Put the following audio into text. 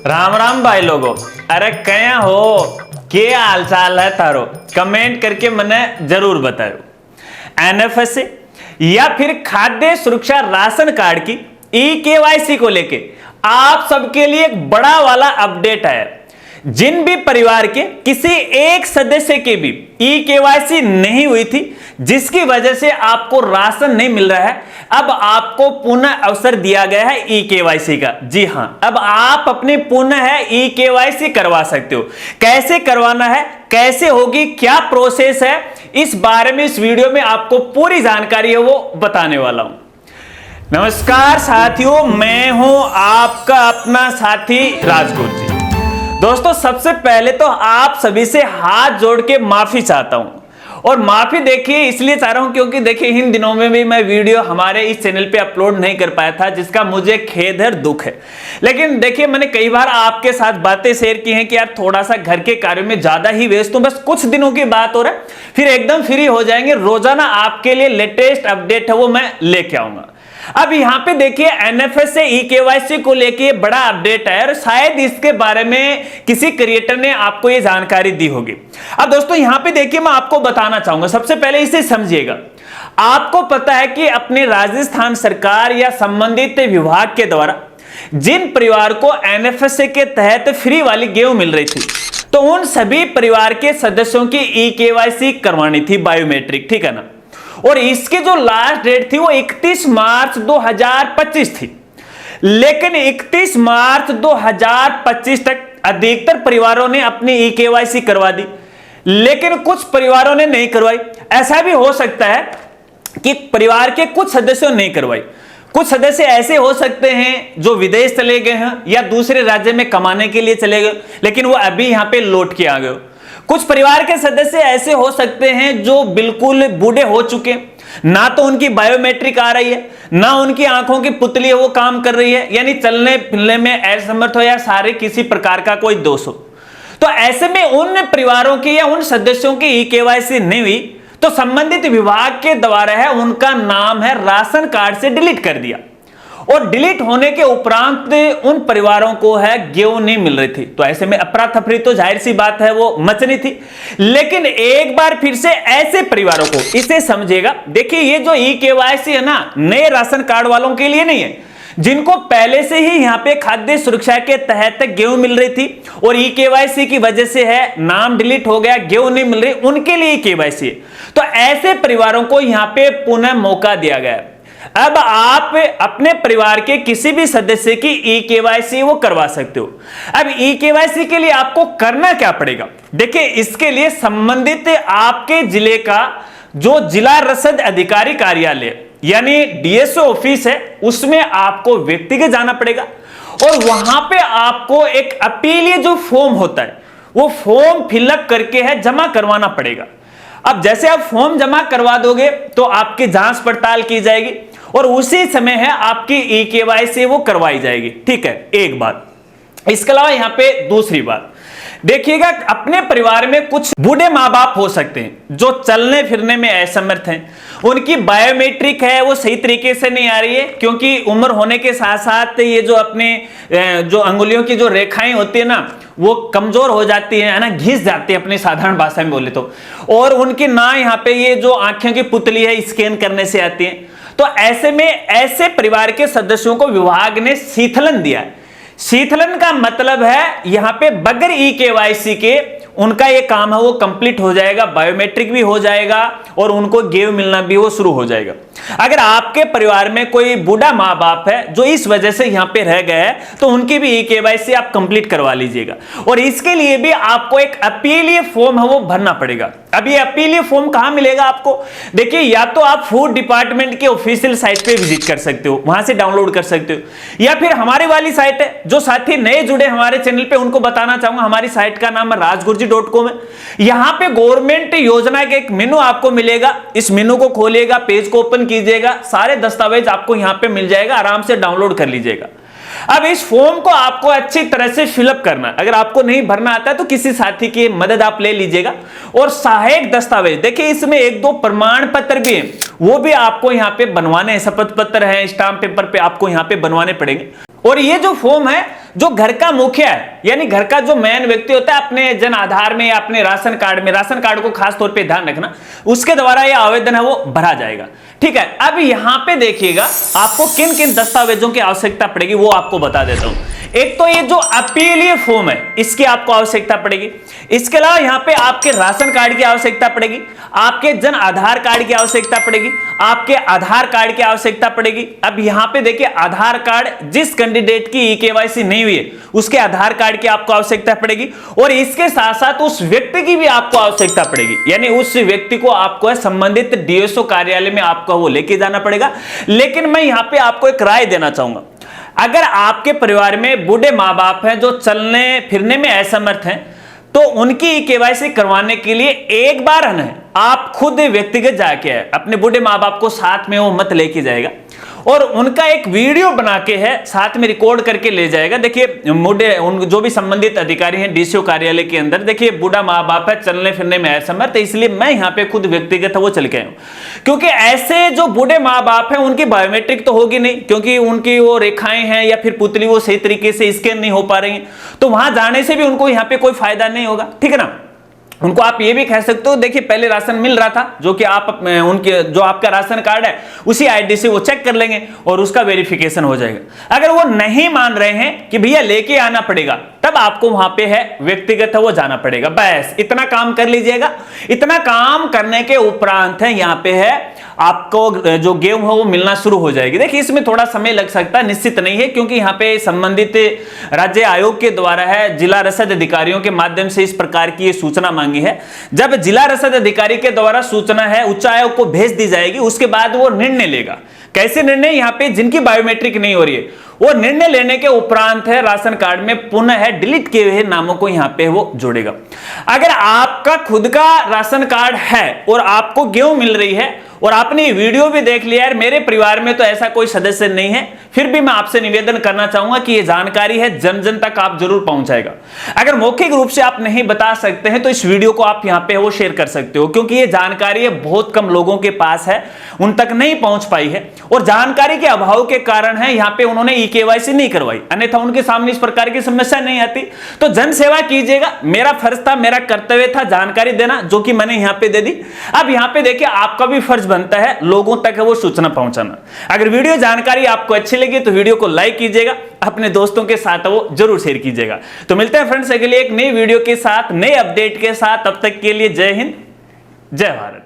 राम राम भाई लोगो, अरे कया हो, के हाल चाल है तारो? कमेंट करके मने जरूर बताओ। एनएफएसए या फिर खाद्य सुरक्षा राशन कार्ड की ई-केवाईसी को लेके आप सबके लिए एक बड़ा वाला अपडेट है। जिन भी परिवार के किसी एक सदस्य के भी ई-केवाईसी नहीं हुई थी, जिसकी वजह से आपको राशन नहीं मिल रहा है, अब आपको पुनः अवसर दिया गया है ई-केवाईसी का। जी हां, अब आप अपने पुनः है ई-केवाईसी करवा सकते हो। कैसे करवाना है, कैसे होगी, क्या प्रोसेस है, इस बारे में इस वीडियो में आपको पूरी जानकारी है वो बताने वाला हूं। नमस्कार साथियों, मैं हूं आपका अपना साथी राजगुरु जी। दोस्तों, सबसे पहले तो आप सभी से हाथ जोड़ के माफी चाहता हूं। और माफी देखिए इसलिए चाह रहा हूं क्योंकि देखिए इन दिनों में भी मैं वीडियो हमारे इस चैनल पे अपलोड नहीं कर पाया था, जिसका मुझे खेद है, दुख है। लेकिन देखिए, मैंने कई बार आपके साथ बातें शेयर की हैं कि यार थोड़ा सा घर के कार्यों में ज्यादा ही व्यस्त हूं, बस कुछ दिनों की बात हो रहा है, फिर एकदम फ्री हो जाएंगे। रोजाना आपके लिए लेटेस्ट अपडेट है वो मैं लेके आऊंगा। अब यहां पे देखिए, एनएफएसए ई-केवाईसी को लेके बड़ा अपडेट है और शायद इसके बारे में किसी क्रिएटर ने आपको ये जानकारी दी होगी। अब दोस्तों यहां पे देखिए, मैं आपको बताना चाहूंगा, सबसे पहले इसे समझिएगा। आपको पता है कि अपने राजस्थान सरकार या संबंधित विभाग के द्वारा जिन परिवार को एनएफएसए के तहत फ्री वाली गेहूं मिल रही थी, तो उन सभी परिवार के सदस्यों की ई-केवाईसी करवानी थी, बायोमेट्रिक, ठीक है ना। और इसकी जो लास्ट डेट थी वो 31 मार्च 2025 थी। लेकिन 31 मार्च 2025 तक अधिकतर परिवारों ने अपनी ई-केवाईसी करवा दी, लेकिन कुछ परिवारों ने नहीं करवाई। ऐसा भी हो सकता है कि परिवार के कुछ सदस्यों ने नहीं करवाई। कुछ सदस्य ऐसे हो सकते हैं जो विदेश चले गए हैं या दूसरे राज्य में कमाने के लिए चले गए, लेकिन वो अभी यहां पे लौट के आ गए। कुछ परिवार के सदस्य ऐसे हो सकते हैं जो बिल्कुल बूढ़े हो चुके, ना तो उनकी बायोमेट्रिक आ रही है, ना उनकी आंखों की पुतली है वो काम कर रही है, यानी चलने फिरने में असमर्थ हो या शारीरिक किसी प्रकार का कोई दोष हो। तो ऐसे में उन परिवारों की या उन सदस्यों की ई-केवाईसी नहीं हुई, तो संबंधित विभाग के द्वारा है उनका नाम है राशन कार्ड से डिलीट कर दिया। और डिलीट होने के उपरांत उन परिवारों को है गेहूं नहीं मिल रही थी। तो ऐसे में अफरा तफरी तो जाहिर सी बात है वो मचनी थी। लेकिन एक बार फिर से ऐसे परिवारों को, इसे समझिएगा, देखिए ये जो ई-केवाईसी है ना, नए राशन कार्ड वालों के लिए नहीं है। जिनको पहले से ही यहां पे खाद्य सुरक्षा के तहत गेहूं मिल रही थी और ई-केवाईसी की वजह से है नाम डिलीट हो गया, गेहूं नहीं मिल रही, उनके लिए ई-केवाईसी है। तो ऐसे परिवारों को यहां पे पुनः मौका दिया गया। अब आप अपने परिवार के किसी भी सदस्य की ई-केवाईसी वो करवा सकते हो। अब ई-केवाईसी के लिए आपको करना क्या पड़ेगा? देखिए, इसके लिए संबंधित आपके जिले का जो जिला रसद अधिकारी कार्यालय यानी डीएसओ ऑफिस है, उसमें आपको व्यक्तिगत जाना पड़ेगा और वहां पे आपको एक अपीलीय जो फॉर्म होता है वो फॉर्म फिलअप करके है जमा करवाना पड़ेगा। अब जैसे आप फॉर्म जमा करवा दोगे तो आपकी जांच पड़ताल की जाएगी और उसी समय है आपकी ई-केवाईसी वो करवाई जाएगी, ठीक है, एक बात। इसके अलावा यहां पे दूसरी बात देखिएगा, अपने परिवार में कुछ बूढ़े माँ बाप हो सकते हैं जो चलने फिरने में असमर्थ हैं, उनकी बायोमेट्रिक है वो सही तरीके से नहीं आ रही है, क्योंकि उम्र होने के साथ साथ ये जो अपने जो अंगुलियों की जो रेखाएं होती है ना वो कमजोर हो जाती है ना, घिस जाती है अपनी साधारण भाषा में बोले तो। और उनकी ना यहाँ पे ये जो आंखों की पुतली है स्कैन करने से आती है। तो ऐसे में ऐसे परिवार के सदस्यों को विभाग ने शीतलन दिया है। शीतलन का मतलब है यहां पे बगैर ई-केवाईसी के उनका ये काम है वो कंप्लीट हो जाएगा, बायोमेट्रिक भी हो जाएगा और उनको गेहूं मिलना भी वो शुरू हो जाएगा। अगर आपके परिवार में कोई बूढ़ा माँ बाप है जो इस वजह से यहां पे रह गए हैं, तो उनकी भी ई-केवाईसी आप कंप्लीट करवा लीजिएगा। और इसके लिए भी आपको एक अपीलीय फॉर्म है वो भरना पड़ेगा। अब ये अपीलीय फॉर्म कहां मिलेगा आपको? देखिए, या तो आप फूड डिपार्टमेंट के ऑफिशियल साइट पे विजिट कर सकते हो, वहां से डाउनलोड कर सकते हो, या फिर हमारी वाली साइट है, जो साथी नए जुड़े हमारे चैनल पे उनको बताना चाहूंगा, हमारी साइट का नाम है rajgurji.com है। यहां पे गवर्नमेंट योजना का एक मेनू आपको मिलेगा, इस मेनू को खोलिएगा, पेज को ओपन कीजिएगा, सारे दस्तावेज आपको यहां पे मिल जाएगा, आराम से डाउनलोड कर लीजिएगा। अब इस फॉर्म को आपको अच्छी तरह से फिलअप करना, अगर आपको नहीं भरना आता है तो किसी साथी की मदद आप ले लीजिएगा। और सहायक दस्तावेज, देखिए इसमें 1-2 प्रमाण पत्र भी हैं, वो भी आपको यहाँ पे बनवाने हैं, शपथ पत्र है, स्टाम्प पेपर पे आपको यहाँ पे बनवाने पड़ेंगे। और ये जो फॉर्म है, जो घर का मुखिया है, यानी घर का जो मेन व्यक्ति होता है, अपने जन आधार में या अपने राशन कार्ड में, राशन कार्ड को खास तौर पे ध्यान रखना, उसके द्वारा ये आवेदन है वो भरा जाएगा। ठीक है, अब यहां पे देखिएगा आपको किन किन दस्तावेजों की आवश्यकता पड़ेगी वो आपको बता देता हूं। एक तो ये जो अपीलीय फॉर्म है, इसकी आपको आवश्यकता पड़ेगी। इसके अलावा यहां पे आपके राशन कार्ड की आवश्यकता पड़ेगी, आपके जन आधार कार्ड की आवश्यकता पड़ेगी, आपके आधार कार्ड की आवश्यकता पड़ेगी। अब यहां पे देखिए आधार कार्ड, जिस कैंडिडेट की ई-केवाईसी नहीं हुई है उसके आधार कार्ड की आपको आवश्यकता पड़ेगी। और इसके साथ साथ उस व्यक्ति की भी आपको आवश्यकता पड़ेगी, यानी उस व्यक्ति को आपको संबंधित डीएसओ कार्यालय में आपको वो लेके जाना पड़ेगा। लेकिन मैं यहां पे आपको एक राय देना चाहूंगा, अगर आपके परिवार में बूढ़े मां बाप हैं जो चलने फिरने में असमर्थ हैं, तो उनकी केवाईसी करवाने के लिए एक बार है आप खुद व्यक्तिगत जाके है, अपने बूढ़े माँ बाप को साथ में वो मत लेके जाएगा और उनका एक वीडियो बना के है साथ में रिकॉर्ड करके ले जाएगा। देखिए बूढ़े उन जो भी संबंधित अधिकारी हैं डीसीओ कार्यालय के अंदर, देखिए बूढ़ा माँ बाप है, चलने फिरने में असमर्थ, तो इसलिए मैं यहाँ पे खुद व्यक्तिगत वो चल के आया हूँ। क्योंकि ऐसे जो बूढ़े माँ बाप हैं उनकी बायोमेट्रिक तो होगी नहीं, क्योंकि उनकी वो रेखाएं हैं या फिर पुतली वो सही तरीके से स्कैन नहीं हो पा रही हैं, तो वहां जाने से भी उनको यहाँ पे कोई फायदा नहीं होगा। ठीक है ना, उनको आप ये भी कह सकते हो, देखिए पहले राशन मिल रहा था, जो कि आप उनके जो आपका राशन कार्ड है उसी आईडी से वो चेक कर लेंगे और उसका वेरिफिकेशन हो जाएगा। अगर वो नहीं मान रहे हैं कि भैया लेके आना पड़ेगा, तब आपको वहां पे है व्यक्तिगत है वो जाना पड़ेगा। बस इतना काम कर लीजिएगा। इतना काम करने के उपरांत है यहाँ पे है आपको जो गेहूं है वो मिलना शुरू हो जाएगी। देखिए इसमें थोड़ा समय लग सकता है, निश्चित नहीं है, क्योंकि यहाँ पे संबंधित राज्य आयोग के द्वारा है जिला रसद अधिकारियों के माध्यम से इस प्रकार की ये सूचना मांगी है। जब जिला रसद अधिकारी के द्वारा सूचना है उच्च आयोग को भेज दी जाएगी, उसके बाद वो निर्णय लेगा। कैसे निर्णय? यहाँ पे जिनकी बायोमेट्रिक नहीं हो रही है वो निर्णय लेने के उपरांत है राशन कार्ड में पुनः है डिलीट किए हुए नामों को यहाँ पे वो जोड़ेगा। अगर आपका खुद का राशन कार्ड है और आपको गेहूं मिल रही है और आपने वीडियो भी देख लिया, यार मेरे परिवार में तो ऐसा कोई सदस्य नहीं है, फिर भी मैं आपसे निवेदन करना चाहूंगा कि ये जानकारी है जन जन तक आप जरूर पहुंचाएगा। अगर मौखिक रूप से आप नहीं बता सकते हैं तो इस वीडियो को आप यहाँ पे वो शेयर कर सकते हो, क्योंकि ये जानकारी है बहुत कम लोगों के पास है, उन तक नहीं पहुंच पाई है और जानकारी के अभाव के कारण है यहाँ पे उन्होंने ई-केवाईसी नहीं करवाई, अन्यथा उनके सामने इस प्रकार की समस्या नहीं आती। तो जन सेवा कीजिएगा, मेरा फर्ज था, मेरा कर्तव्य था जानकारी देना, जो कि मैंने यहाँ पे दे दी। अब यहाँ पे देखिए आपका भी फर्ज बनता है लोगों तक है वो सूचना पहुंचाना। अगर वीडियो जानकारी आपको अच्छी लगी तो वीडियो को लाइक कीजिएगा, अपने दोस्तों के साथ वो जरूर शेयर कीजिएगा। तो मिलते हैं फ्रेंड्स अगले एक नई वीडियो के साथ, नए अपडेट के साथ, तब तक के लिए जय हिंद, जय भारत।